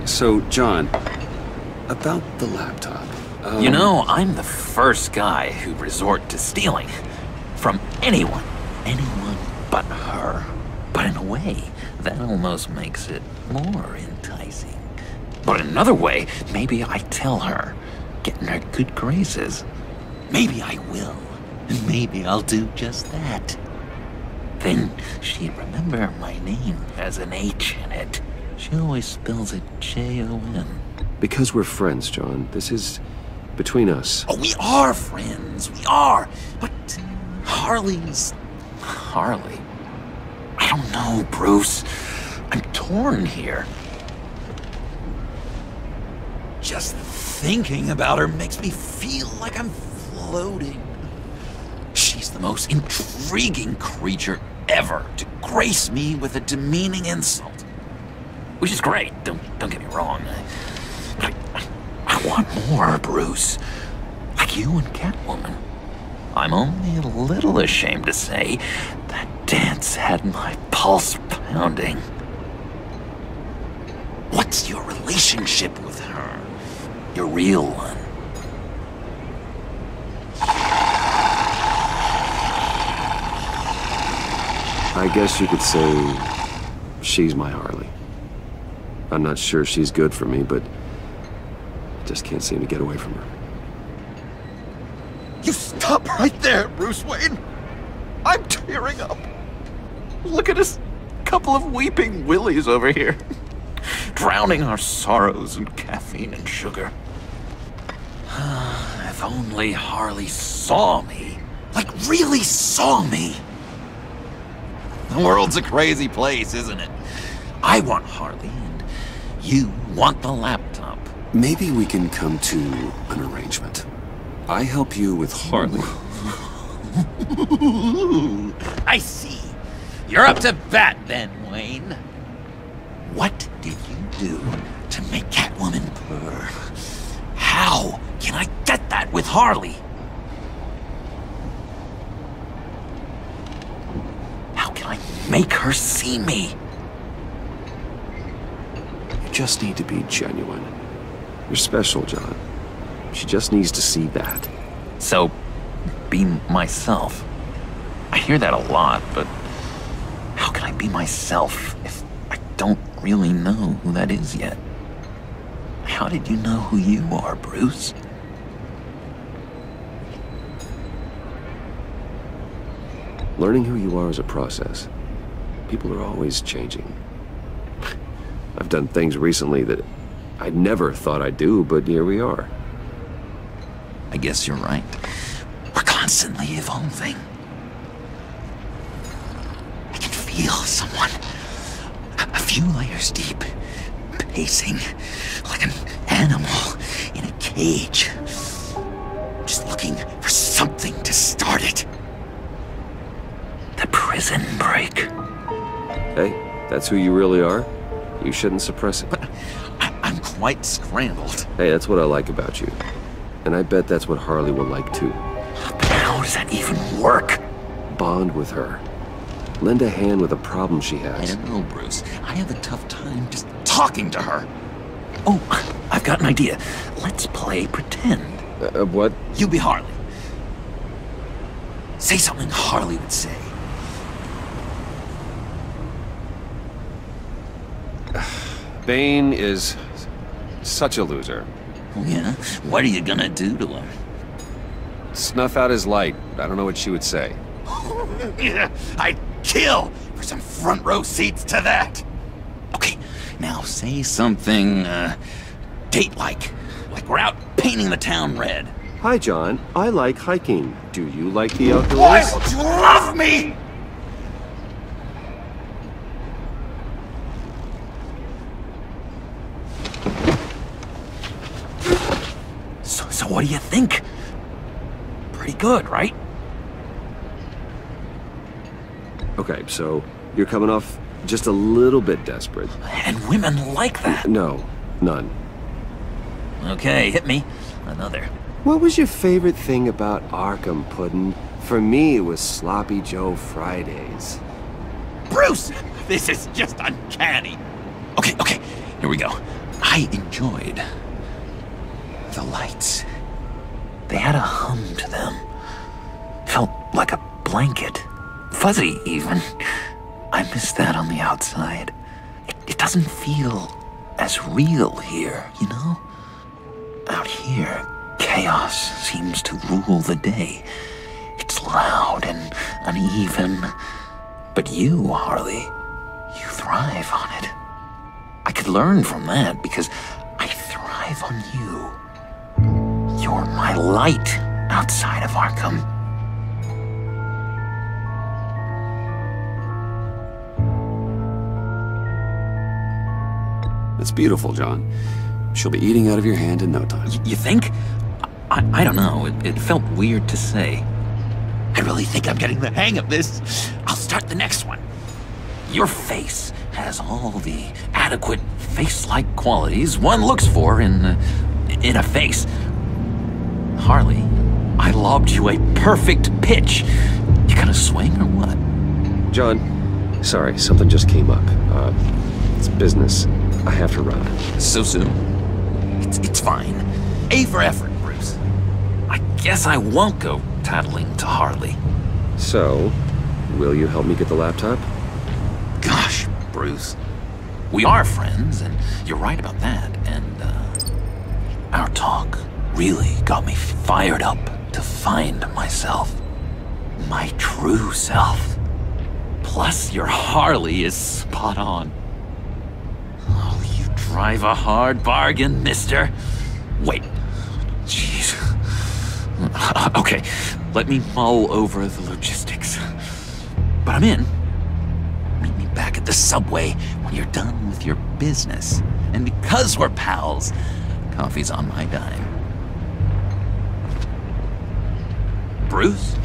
So, John, about the laptop. You know, I'm the first guy who'd resort to stealing. From anyone. Anyone but her. But in a way, that almost makes it more enticing. But in another way, maybe I tell her, get in her good graces. Maybe I will. And maybe I'll do just that. Then she'd remember my name has an H in it. She always spells it J-O-N. Because we're friends, John. This is between us. Oh, we are friends. We are. But Harley's... Harley? I don't know, Bruce. I'm torn here. Just thinking about her makes me feel like I'm floating. She's the most intriguing creature ever to grace me with a demeaning insult. Which is great, don't get me wrong. But I want more, Bruce. Like you and Catwoman. I'm only a little ashamed to say that dance had my pulse pounding. What's your relationship with her? Your real one? I guess you could say she's my Harley. I'm not sure she's good for me, but I just can't seem to get away from her. You stop right there, Bruce Wayne! I'm tearing up. Look at us, couple of weeping willies over here. Drowning our sorrows in caffeine and sugar. If only Harley saw me. Like, really saw me. The world's a crazy place, isn't it? I want Harley, and you want the laptop. Maybe we can come to an arrangement. I help you with Harley. I see. You're up to bat then, Wayne. What did you do to make Catwoman purr? How can I get that with Harley? How can I make her see me? You just need to be genuine. You're special, John. She just needs to see that. So, be myself. I hear that a lot, but how can I be myself if I don't really know who that is yet? How did you know who you are, Bruce? Learning who you are is a process. People are always changing. I've done things recently that I never thought I'd do, but here we are. I guess you're right. We're constantly evolving. I can feel someone a few layers deep, pacing like an animal in a cage, just looking for something to start it. The prison break. Hey, that's who you really are. You shouldn't suppress it. But I'm quite scrambled. Hey, that's what I like about you. And I bet that's what Harley will like too. But how does that even work? Bond with her. Lend a hand with a problem she has. I don't know, Bruce. I have a tough time just talking to her. Oh, I've got an idea. Let's play pretend. What? You be Harley. Say something Harley would say. Bane is such a loser. Yeah? What are you gonna do to him? Snuff out his light. I don't know what she would say. Yeah, I'd kill for some front row seats to that. Okay, now say something, date-like. Like we're out painting the town red. Hi, John. I like hiking. Do you like the outdoors? Why would you love me? So what do you think? Pretty good, right? Okay, so you're coming off just a little bit desperate. And women like that. No, none. Okay, hit me. Another. What was your favorite thing about Arkham Puddin'? For me, it was Sloppy Joe Fridays. Bruce! This is just uncanny. Okay, here we go. I enjoyed the lights. They had a hum to them. Felt like a blanket. Fuzzy, even. I miss that on the outside. It doesn't feel as real here, you know? Out here, chaos seems to rule the day. It's loud and uneven. But you, Harley, you thrive on it. I could learn from that because I thrive on you. You're my light outside of Arkham. That's beautiful, John. She'll be eating out of your hand in no time. You think? I don't know. It felt weird to say. I really think I'm getting the hang of this. I'll start the next one. Your face has all the adequate face-like qualities one looks for in a face. Harley, I lobbed you a perfect pitch. You gonna swing or what? John, sorry, something just came up. It's business. I have to run. So soon? It's fine. A for effort, Bruce. I guess I won't go tattling to Harley. So, will you help me get the laptop? Gosh, Bruce. We are friends, and you're right about that, and, our talk really got me fired up to find myself. My true self. Plus, your Harley is spot on. Oh, you drive a hard bargain, mister. Wait. Jeez. Okay, let me mull over the logistics. But I'm in. Meet me back at the subway when you're done with your business. And because we're pals, coffee's on my dime. Bruce?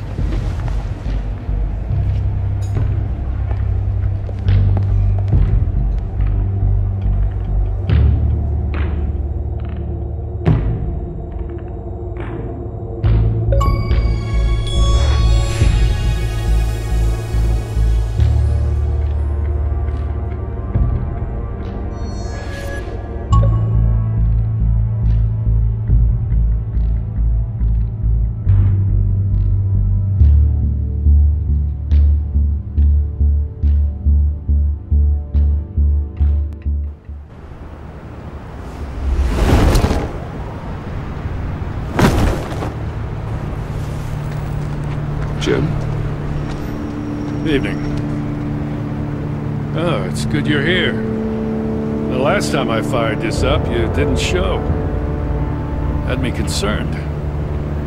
Jim? Evening. Oh, it's good you're here. The last time I fired this up, you didn't show. Had me concerned.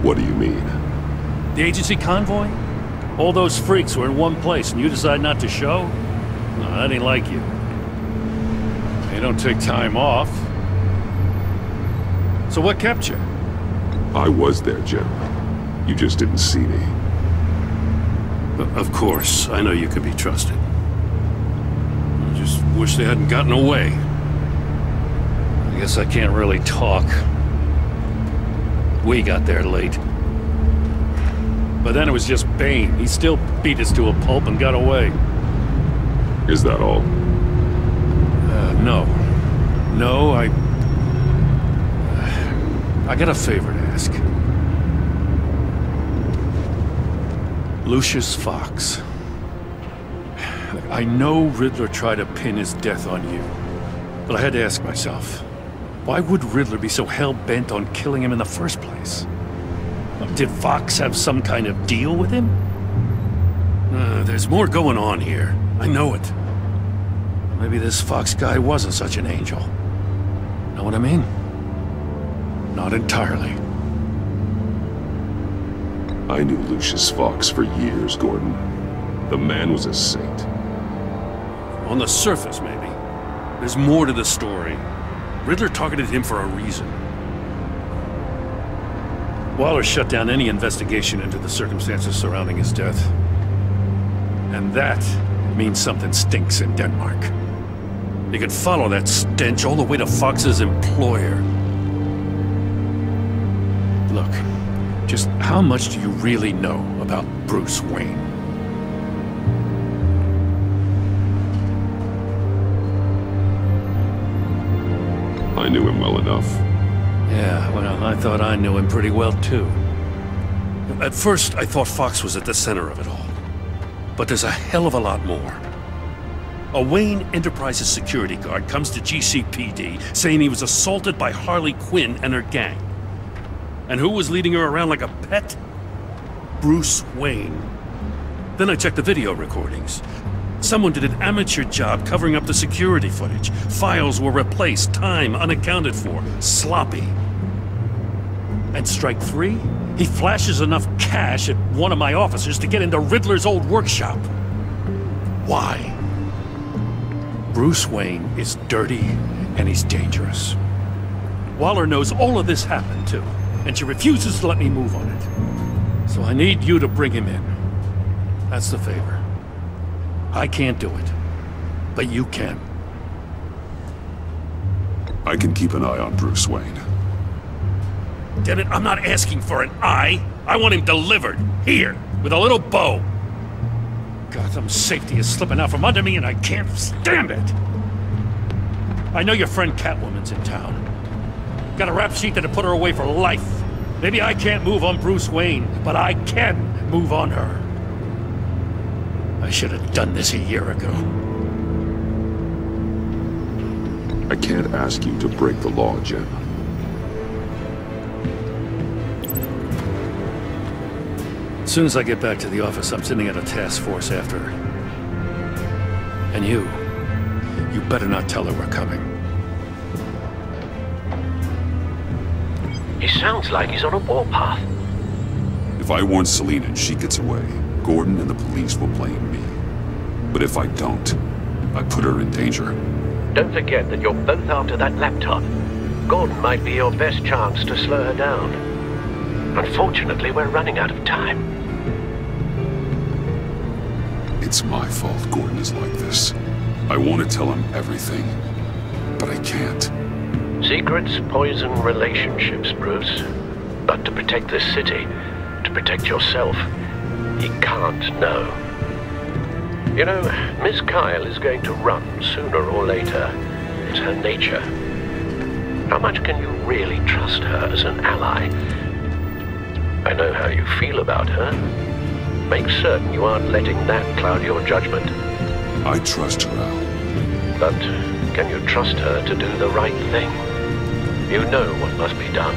What do you mean? The agency convoy? All those freaks were in one place and you decide not to show? No, that ain't like you. You don't take time off. So what kept you? I was there, Jim. You just didn't see me. Of course, I know you can be trusted. I just wish they hadn't gotten away. I guess I can't really talk. We got there late. But then it was just Bane. He still beat us to a pulp and got away. Is that all? No. No, I got a favor to ask. Lucius Fox. I know Riddler tried to pin his death on you, but I had to ask myself, why would Riddler be so hell-bent on killing him in the first place? Did Fox have some kind of deal with him? There's more going on here. I know it. Maybe this Fox guy wasn't such an angel. Know what I mean? Not entirely. I knew Lucius Fox for years, Gordon. The man was a saint. On the surface, maybe. There's more to the story. Riddler targeted him for a reason. Waller shut down any investigation into the circumstances surrounding his death. And that means something stinks in Denmark. You can follow that stench all the way to Fox's employer. Look, just how much do you really know about Bruce Wayne? I I knew him well enough. Yeah, well, I thought I knew him pretty well, too. At first, I thought Fox was at the center of it all. But there's a hell of a lot more. A Wayne Enterprises security guard comes to GCPD saying he was assaulted by Harley Quinn and her gang. And who was leading her around like a pet? Bruce Wayne. Then I checked the video recordings. Someone did an amateur job covering up the security footage. Files were replaced, time unaccounted for, sloppy. And strike three? He flashes enough cash at one of my officers to get into Riddler's old workshop. Why? Bruce Wayne is dirty and he's dangerous. Waller knows all of this happened too, and she refuses to let me move on it. So I need you to bring him in. That's the favor. I can't do it, but you can. I can keep an eye on Bruce Wayne. Damn it, I'm not asking for an eye. I want him delivered, here, with a little bow. Gotham's safety is slipping out from under me and I can't stand it. I know your friend Catwoman's in town. Got a rap sheet that'll put her away for life. Maybe I can't move on Bruce Wayne, but I can move on her. I should have done this a year ago. I can't ask you to break the law, Jim. As soon as I get back to the office, I'm sending out a task force after her. And you better not tell her we're coming. He sounds like he's on a warpath. If I warn Selina and she gets away, Gordon and the police will blame me. But if I don't, I put her in danger. Don't forget that you're both after that laptop. Gordon might be your best chance to slow her down. Unfortunately, we're running out of time. It's my fault Gordon is like this. I want to tell him everything, but I can't. Secrets poison relationships, Bruce. But to protect this city, to protect yourself, he can't know. You know, Miss Kyle is going to run sooner or later. It's her nature. How much can you really trust her as an ally? I know how you feel about her. Make certain you aren't letting that cloud your judgment. I trust her, Al. But can you trust her to do the right thing? You know what must be done.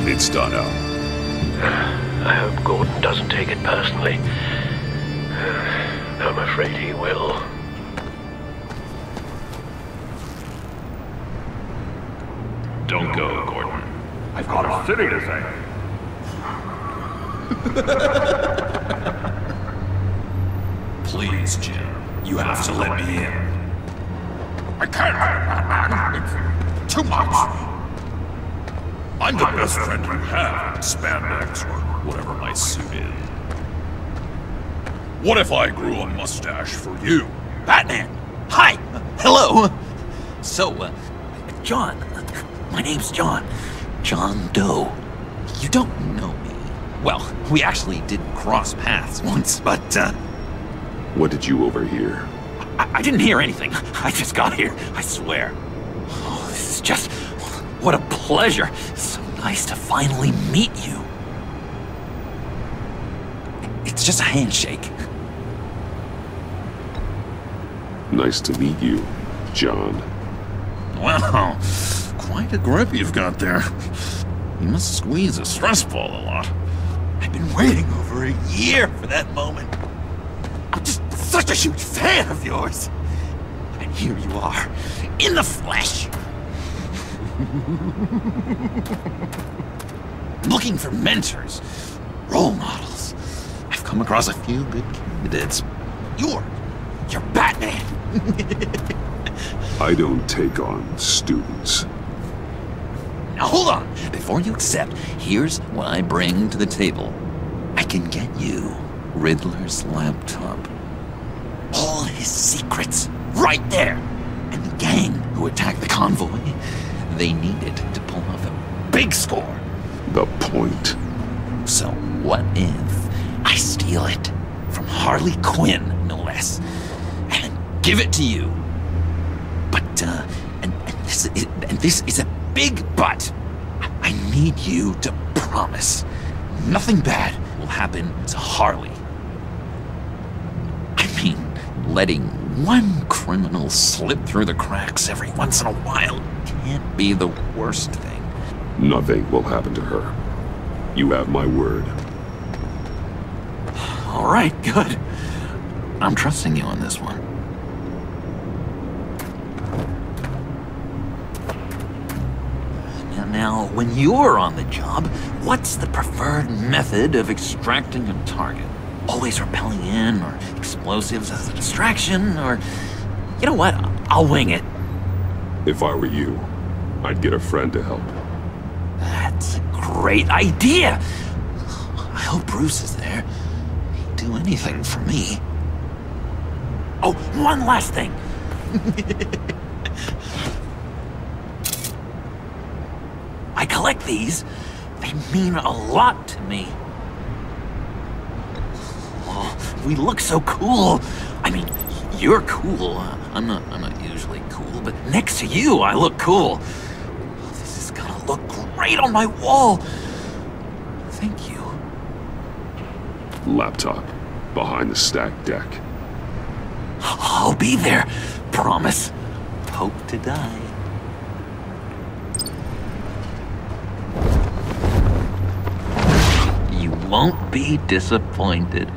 It's done, Al. I hope Gordon doesn't take it personally. I'm afraid he will. Don't go, Gordon. I've got a city to save. Please, Jim. You have to let me in. I can't, Batman. It's too much. I'm the best friend you have in spandex or whatever my suit is. What if I grew a mustache for you? Batman! Hi! Hello! So, John. My name's John. John Doe. You don't know me. Well, we actually did cross paths once, but, What did you overhear? I didn't hear anything. I just got here, I swear. Oh, this is just... What a pleasure. So nice to finally meet you. It's just a handshake. Nice to meet you, John. Wow, quite a grip you've got there. You must squeeze a stress ball a lot. I've been waiting over a year for that moment. I'm just such a huge fan of yours. And here you are, in the flesh. Looking for mentors, role models. I've come across a few good candidates. You're Batman. I don't take on students. Now hold on. Before you accept, here's what I bring to the table. I can get you Riddler's laptop. All his secrets, right there. And the gang who attacked the convoy, they needed to pull off a big score. The point. So what if I steal it from Harley Quinn, no less, and then give it to you? But, and this is a big but. I need you to promise nothing bad will happen to Harley. I mean, letting one criminal slip through the cracks every once in a while can't be the worst thing. Nothing will happen to her. You have my word. All right, good. I'm trusting you on this one. Now, when you're on the job, what's the preferred method of extracting a target? Always rappelling in, or explosives as a distraction, or... You know what? I'll wing it. If I were you, I'd get a friend to help. That's a great idea! I hope Bruce is there. He'd do anything for me. Oh, one last thing! I collect these. They mean a lot to me. Oh, we look so cool. I mean, you're cool. I'm not usually cool, but next to you, I look cool. This is gonna look great on my wall. Thank you. Laptop. Behind the stacked deck. I'll be there. Promise. Hope to die. You won't be disappointed.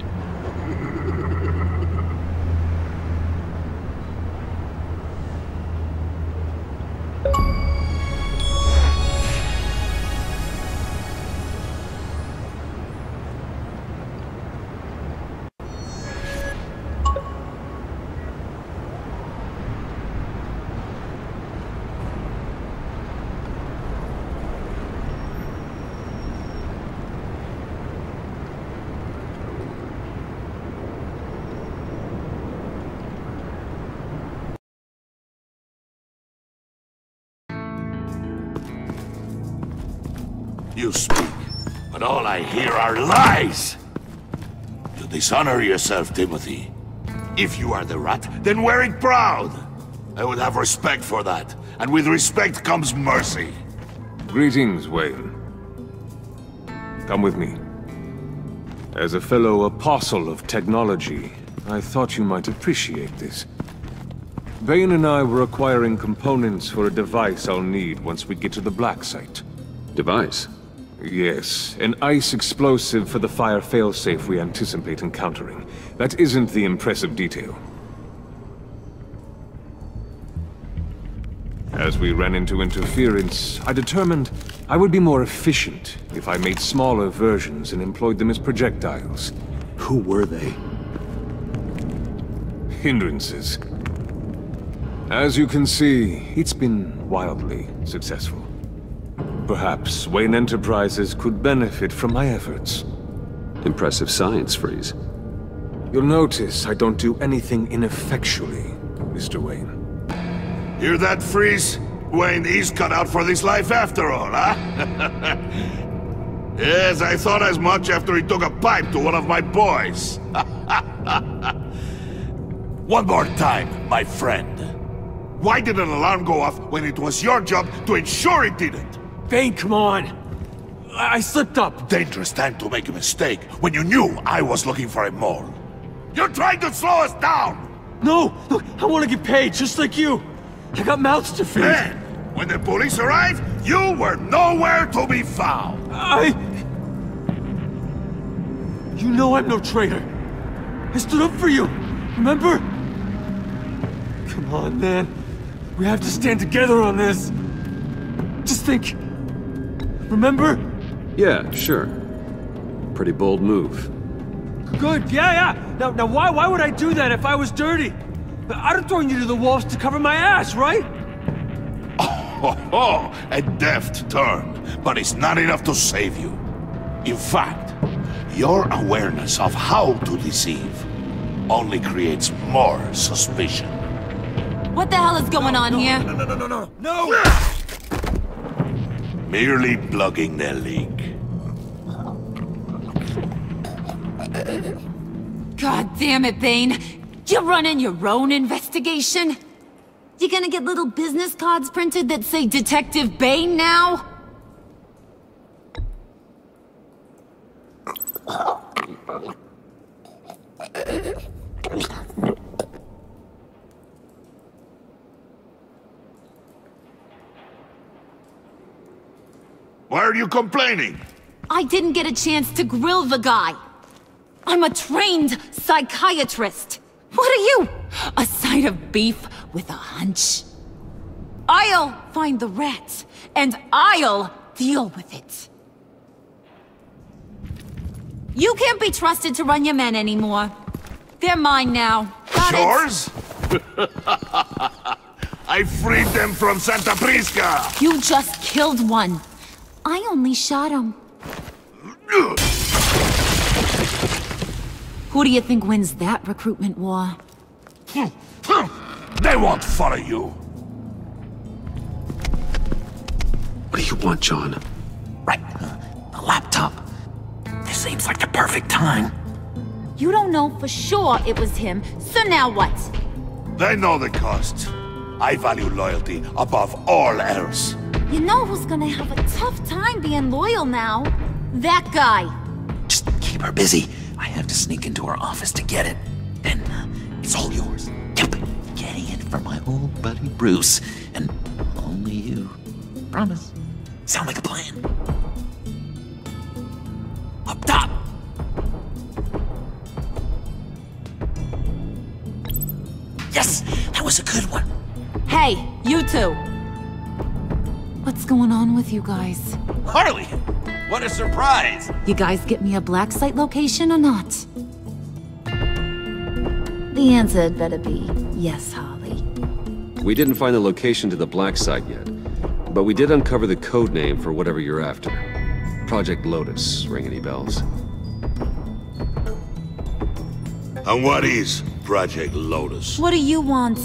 You speak, but all I hear are lies! You dishonor yourself, Timothy. If you are the rat, then wear it proud! I would have respect for that, and with respect comes mercy. Greetings, Wayne. Come with me. As a fellow apostle of technology, I thought you might appreciate this. Bane and I were acquiring components for a device I'll need once we get to the Black Site. Device? Yes, an ice explosive for the fire failsafe we anticipate encountering. That isn't the impressive detail. As we ran into interference, I determined I would be more efficient if I made smaller versions and employed them as projectiles. Who were they? Hindrances. As you can see, it's been wildly successful. Perhaps Wayne Enterprises could benefit from my efforts. Impressive science, Freeze. You'll notice I don't do anything ineffectually, Mr. Wayne. Hear that, Freeze? Wayne is cut out for this life after all, huh? Yes, I thought as much after he took a pipe to one of my boys. One more time, my friend. Why did an alarm go off when it was your job to ensure it didn't? Bane, come on! I slipped up! Dangerous time to make a mistake when you knew I was looking for a mole. You're trying to slow us down! No! Look, I want to get paid, just like you! I got mouths to feed! Then, when the police arrived, you were nowhere to be found! You know I'm no traitor! I stood up for you! Remember? Come on, man. We have to stand together on this! Just think... Remember? Yeah, sure. Pretty bold move. Good, yeah. Now why would I do that if I was dirty? I'd have thrown you to the wolves to cover my ass, right? Oh, a deft turn, but it's not enough to save you. In fact, your awareness of how to deceive only creates more suspicion. What the hell is going on here? No! Merely plugging their leak. God damn it, Bane. You running your own investigation? You gonna get little business cards printed that say Detective Bane now? Why are you complaining? I didn't get a chance to grill the guy. I'm a trained psychiatrist. What are you? A side of beef with a hunch? I'll find the rat, and I'll deal with it. You can't be trusted to run your men anymore. They're mine now. Got it? Yours? I freed them from Santa Prisca! You just killed one. I only shot him. Who do you think wins that recruitment war? They won't follow you. What do you want, John? Right, the laptop. This seems like the perfect time. You don't know for sure it was him, so now what? They know the cost. I value loyalty above all else. You know who's gonna have a tough time being loyal now? That guy. Just keep her busy. I have to sneak into her office to get it. Then it's all yours. Yep, getting it from my old buddy Bruce, and only you. Promise. Sound like a plan? Up top! Yes! That was a good one! Hey, you two! What's going on with you guys? Harley! What a surprise! You guys get me a black site location or not? The answer had better be yes, Harley. We didn't find the location to the black site yet, but we did uncover the code name for whatever you're after. Project Lotus. Ring any bells? And what is Project Lotus? What do you want?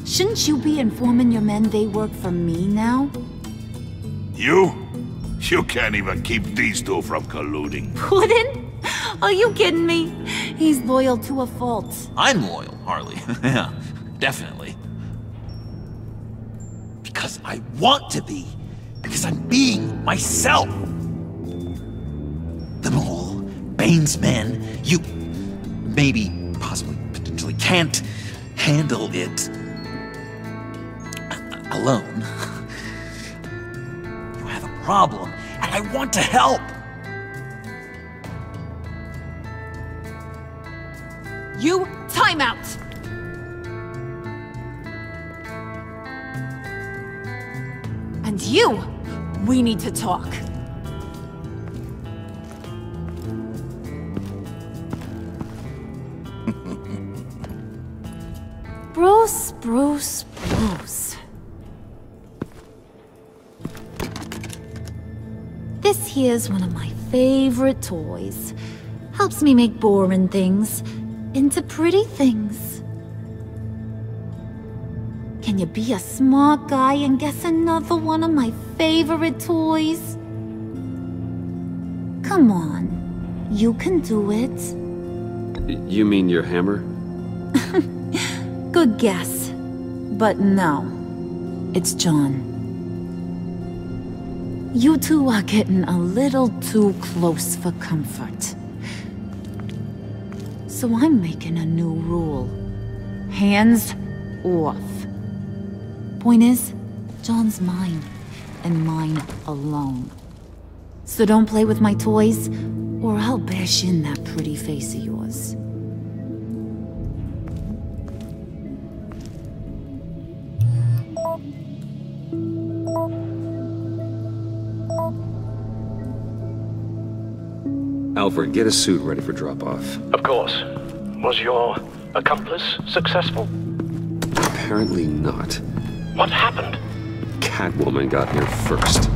Shouldn't you be informing your men they work for me now? You? You can't even keep these two from colluding. Puddin'? Are you kidding me? He's loyal to a fault. I'm loyal, Harley. Yeah, definitely. Because I want to be. Because I'm being myself. The mole, Bane's men, you maybe, possibly, potentially can't handle it alone. You have a problem, and I want to help. You, time out! And you, we need to talk. Bruce. This here's one of my favorite toys. Helps me make boring things into pretty things. Can you be a smart guy and guess another one of my favorite toys? Come on, you can do it. You mean your hammer? Good guess. But no, it's John. You two are getting a little too close for comfort. So I'm making a new rule. Hands off. Point is, John's mine, and mine alone. So don't play with my toys, or I'll bash in that pretty face of yours. Alfred, get a suit ready for drop-off. Of course. Was your accomplice successful? Apparently not. What happened? Catwoman got here first.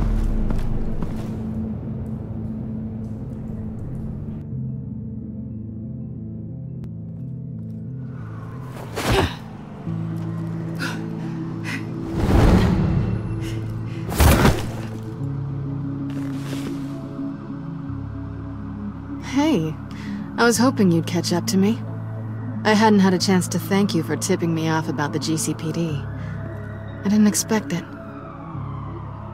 Hey, I was hoping you'd catch up to me. I hadn't had a chance to thank you for tipping me off about the GCPD. I didn't expect it.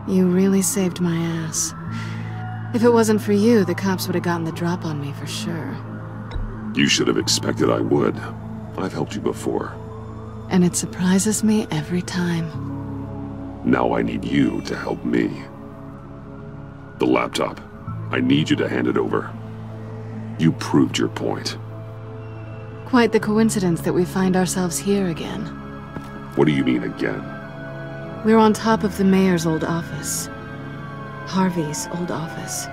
You really saved my ass. If it wasn't for you, the cops would have gotten the drop on me for sure. You should have expected I would. I've helped you before. And it surprises me every time. Now I need you to help me. The laptop. I need you to hand it over. You proved your point. Quite the coincidence that we find ourselves here again. What do you mean again? We're on top of the mayor's old office. Harvey's old office.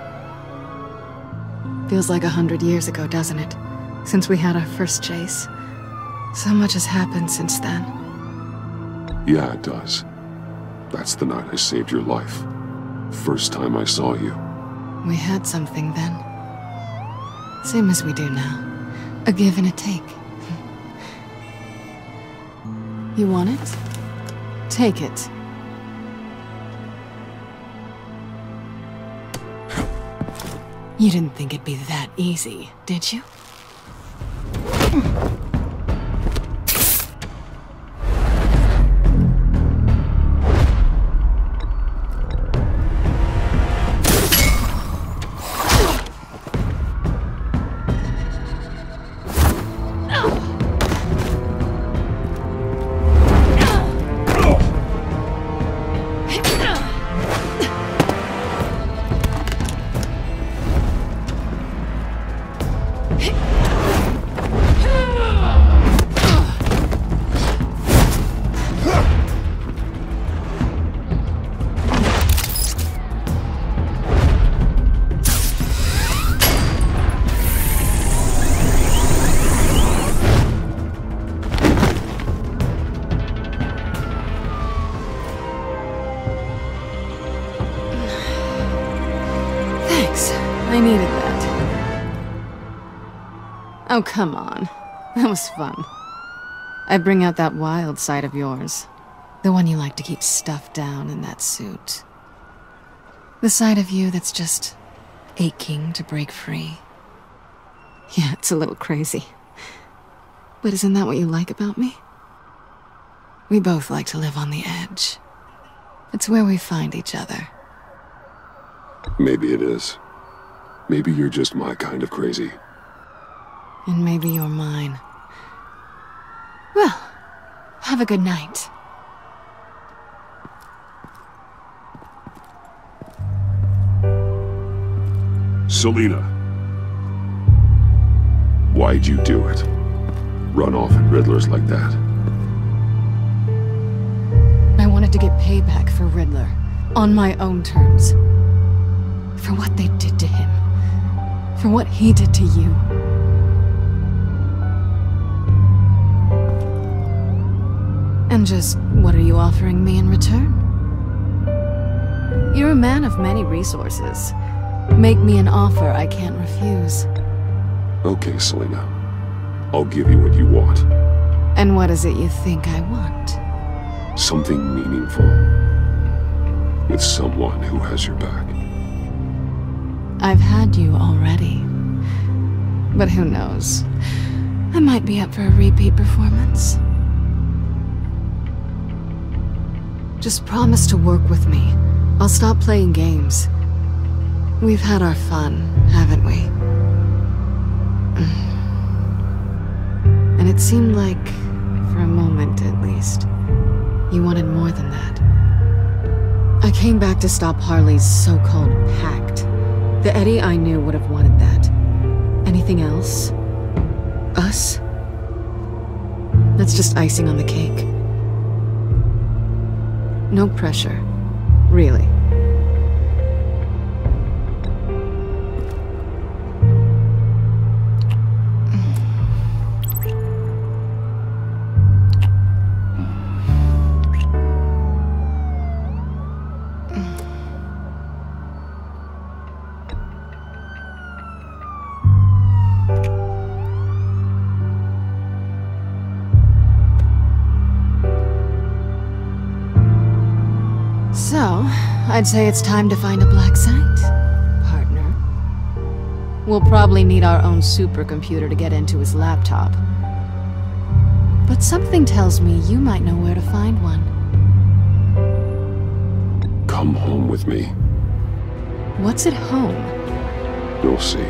Feels like 100 years ago, doesn't it? Since we had our first chase. So much has happened since then. Yeah, it does. That's the night I saved your life. First time I saw you. We had something then. Same as we do now. A give and a take. You want it? Take it. You didn't think it'd be that easy, did you? I needed that. Oh, come on. That was fun. I bring out that wild side of yours. The one you like to keep stuffed down in that suit. The side of you that's just aching to break free. Yeah, it's a little crazy. But isn't that what you like about me? We both like to live on the edge. It's where we find each other. Maybe it is. Maybe you're just my kind of crazy. And maybe you're mine. Well, have a good night. Selina. Why'd you do it? Run off at Riddlers like that? I wanted to get payback for Riddler. On my own terms. For what they did to him. For what he did to you. And just, what are you offering me in return? You're a man of many resources. Make me an offer I can't refuse. Okay, Selina. I'll give you what you want. And what is it you think I want? Something meaningful. With someone who has your back. I've had you already. But who knows? I might be up for a repeat performance. Just promise to work with me. I'll stop playing games. We've had our fun, haven't we? And it seemed like, for a moment at least, you wanted more than that. I came back to stop Harley's so-called pact. The Eddie I knew would have wanted that. Anything else? Us? That's just icing on the cake. No pressure. Really. So, I'd say it's time to find a black site, partner. We'll probably need our own supercomputer to get into his laptop. But something tells me you might know where to find one. Come home with me. What's at home? You'll see.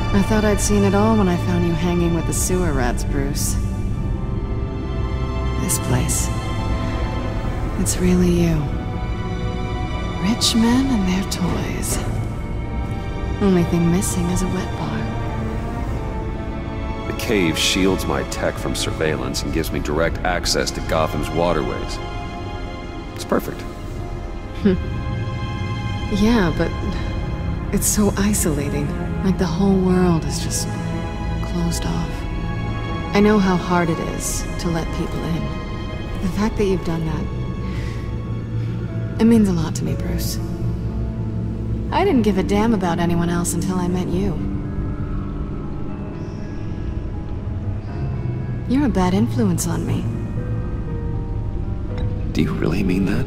I thought I'd seen it all when I found you hanging with the sewer rats, Bruce. This place. It's really you. Rich men and their toys. Only thing missing is a wet bar. The cave shields my tech from surveillance and gives me direct access to Gotham's waterways. It's perfect. Yeah, but it's so isolating. Like the whole world is just closed off. I know how hard it is to let people in. The fact that you've done that, it means a lot to me, Bruce. I didn't give a damn about anyone else until I met you. You're a bad influence on me. Do you really mean that?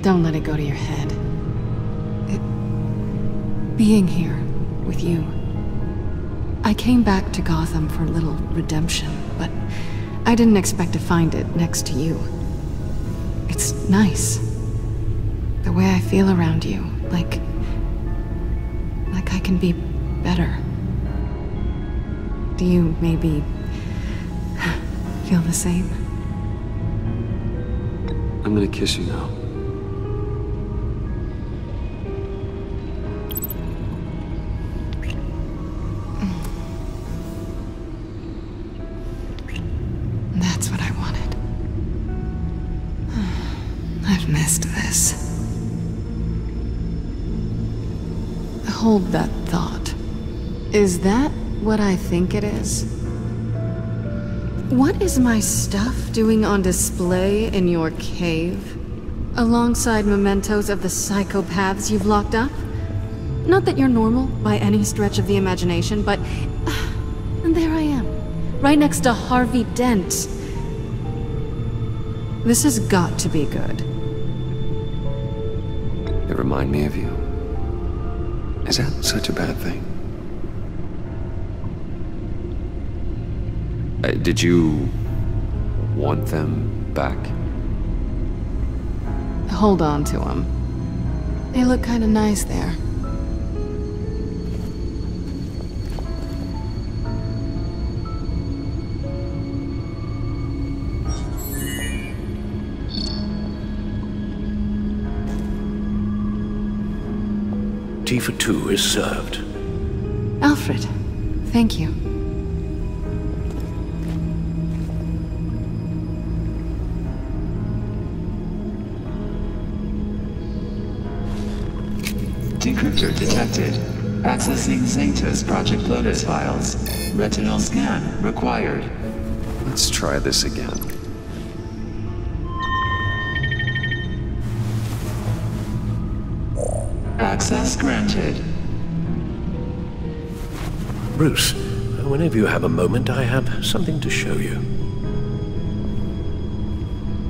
Don't let it go to your head. Being here with you. I came back to Gotham for a little redemption, but I didn't expect to find it next to you. It's nice. The way I feel around you, like I can be better. Do you maybe feel the same? I'm gonna kiss you now. That's what I wanted. I've missed this. Hold that thought. Is that what I think it is? What is my stuff doing on display in your cave? Alongside mementos of the psychopaths you've locked up? Not that you're normal by any stretch of the imagination, but... and there I am, right next to Harvey Dent. This has got to be good. They remind me of you. Is that such a bad thing? Did you want them back? Hold on to them. They look kind of nice there. Tea for two is served. Alfred, thank you. Decryptor detected. Accessing Zeta's Project Lotus files. Retinal scan required. Let's try this again. Access granted. Bruce, whenever you have a moment, I have something to show you.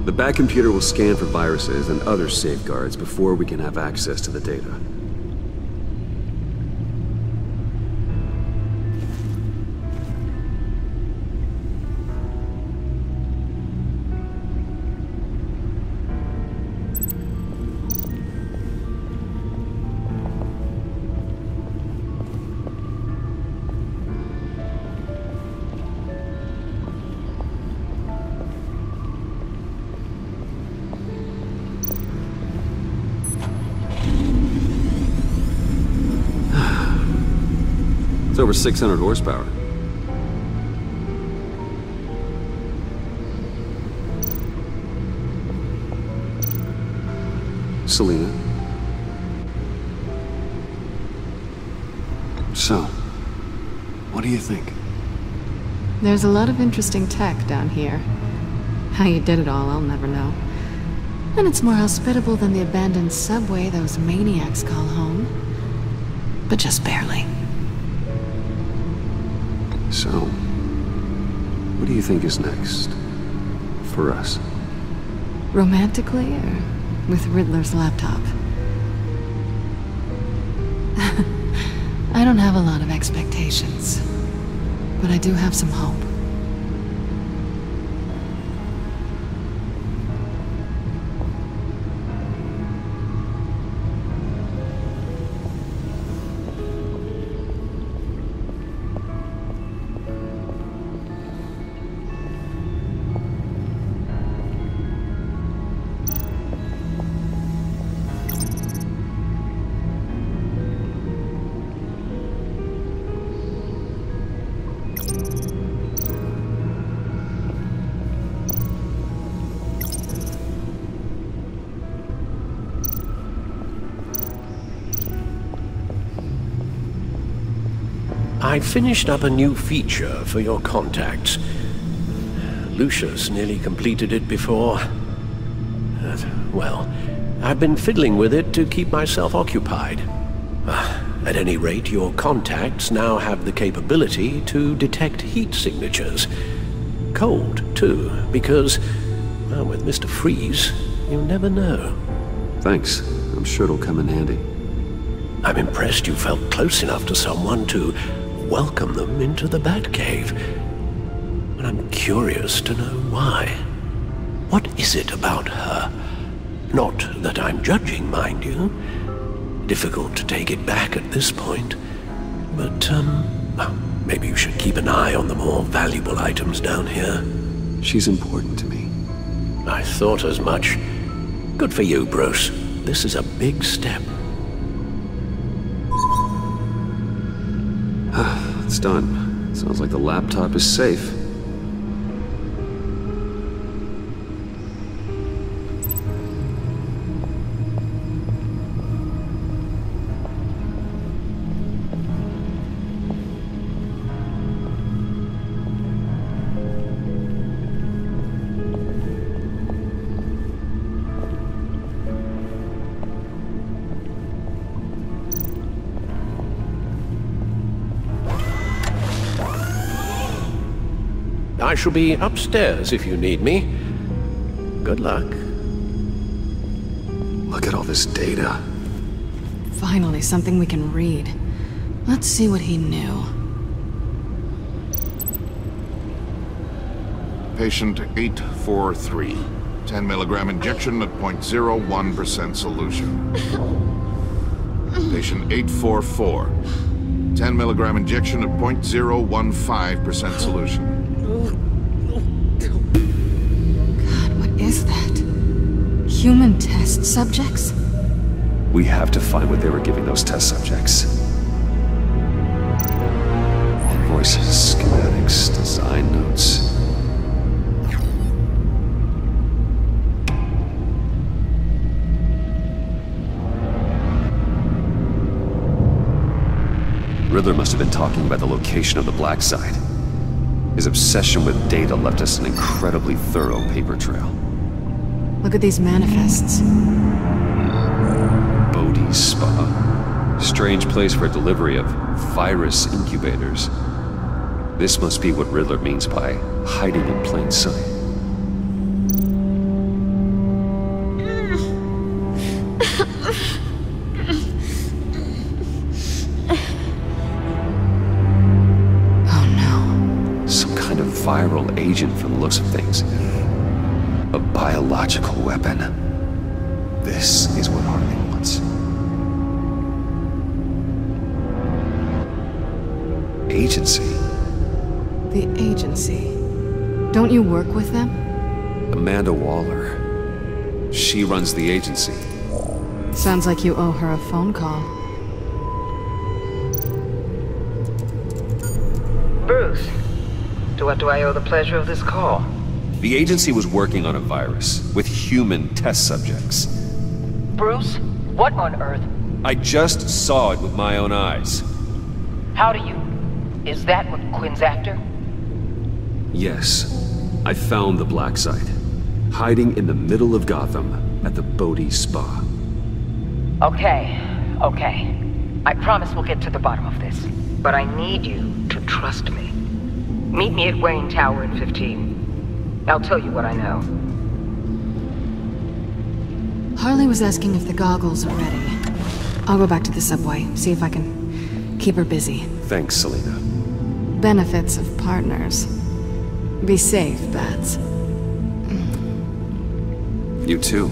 The back computer will scan for viruses and other safeguards before we can have access to the data. It's over 600 horsepower. Selena. So, what do you think? There's a lot of interesting tech down here. How you did it all, I'll never know. And it's more hospitable than the abandoned subway those maniacs call home. But just barely. So, what do you think is next? For us? Romantically, or with Riddler's laptop? I don't have a lot of expectations, but I do have some hope. I finished up a new feature for your contacts. Lucius nearly completed it before. Well, I've been fiddling with it to keep myself occupied. At any rate, your contacts now have the capability to detect heat signatures. Cold, too, because, well, with Mr. Freeze, you never know. Thanks. I'm sure it'll come in handy. I'm impressed you felt close enough to someone to welcome them into the Batcave. But I'm curious to know why. What is it about her? Not that I'm judging, mind you. Difficult to take it back at this point. But, well, maybe you should keep an eye on the more valuable items down here. She's important to me. I thought as much. Good for you, Bruce. This is a big step. It's done. Sounds like the laptop is safe. I shall be upstairs if you need me. Good luck. Look at all this data. Finally, something we can read. Let's see what he knew. Patient 843. 10 milligram injection at 0.01% solution. Patient 844. 10 milligram injection at 0.015% solution. God, what is that? Human test subjects? We have to find what they were giving those test subjects. Invoices, schematics, design notes. Riddler must have been talking about the location of the black site. His obsession with data left us an incredibly thorough paper trail. Look at these manifests. Bodhi's Spa. Strange place for delivery of virus incubators. This must be what Riddler means by hiding in plain sight. Viral agent from the looks of things. A biological weapon. This is what Harley wants. Agency. The agency. Don't you work with them? Amanda Waller. She runs the agency. Sounds like you owe her a phone call. Bruce. To what do I owe the pleasure of this call? The agency was working on a virus with human test subjects. Bruce, what on earth? I just saw it with my own eyes. How do you... Is that what Quinn's after? Yes. I found the black site. Hiding in the middle of Gotham at the Bodhi Spa. Okay. I promise we'll get to the bottom of this. But I need you to trust me. Meet me at Wayne Tower in 15. I'll tell you what I know. Harley was asking if the goggles are ready. I'll go back to the subway, see if I can keep her busy. Thanks, Selena. Benefits of partners. Be safe, Bats. You too.